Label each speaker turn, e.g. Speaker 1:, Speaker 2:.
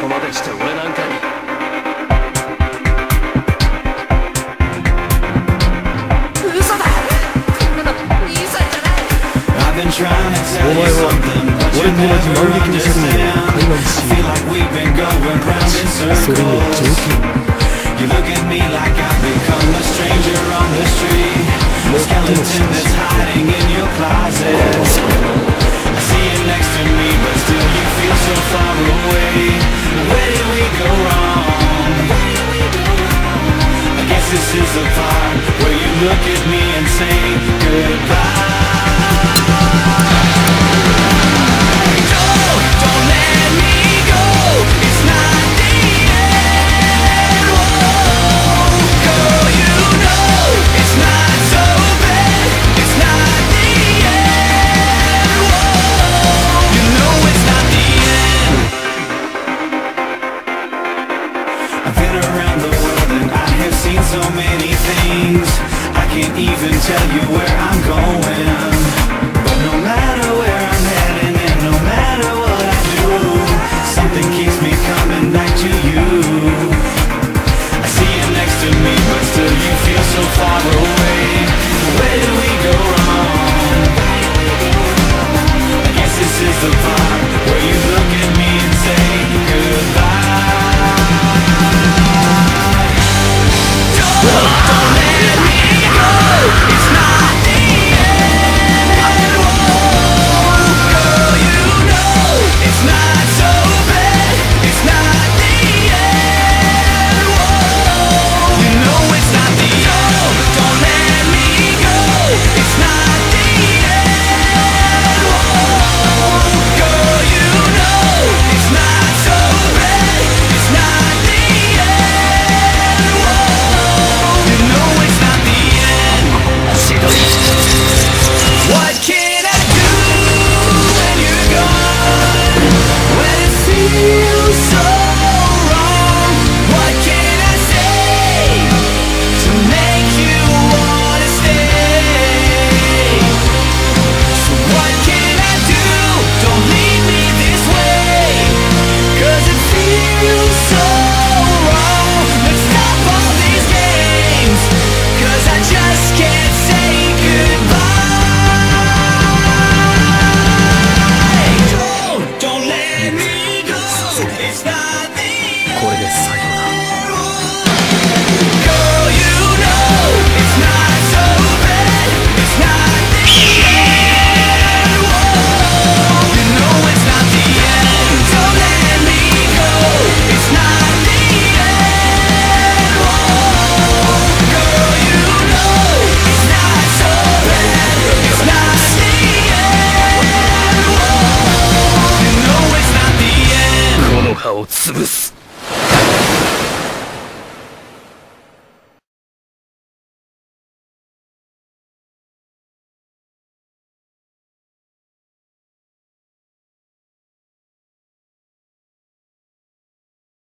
Speaker 1: こまでして俺なんかに。嘘だ、こんなの兄さんじゃない。
Speaker 2: お前は俺と同じ万劇の世界を海岸し、それには条件。最もしかしThis is the part where you look at me and say goodbye. Don't let me go. It's not the end. Whoa, girl, you know it's not so bad. It's not the end. Whoa, you know it's not the end. I've been around the world and I have seen so many things. I can't even tell you where I'm going. But no matter where I'm heading and no matter what I do, something keeps me coming back to you. I see you next to me, but still you feel so far away. Where did we go wrong? I guess this is the part where you look at me and say goodbye. Don't let me go. It's not the end. Whoa, girl, you know it's not so bad. It's not the end. Whoa, you know it's not the end. Don't let me go. It's not the end. Whoa, girl, you know it's not so bad. It's not the end. Whoa, you know it's not the end. What can I do when you're gone? When it feels so wrong. What can I say to make you wanna stay? So what can I do? Don't leave me this way, 'cause it feels so wrong. Let's stop all these games, 'cause I just can't say goodbye. Don't let me go. It's not the end.
Speaker 1: これで最後だ。
Speaker 2: Girl, you know it's not so bad. It's not the end. Whoa, you know it's not the end. Don't let me go. It's not the end. Whoa, girl, you know it's not so bad. It's not the end. Whoa, you know it's not the end.
Speaker 1: この葉を潰す。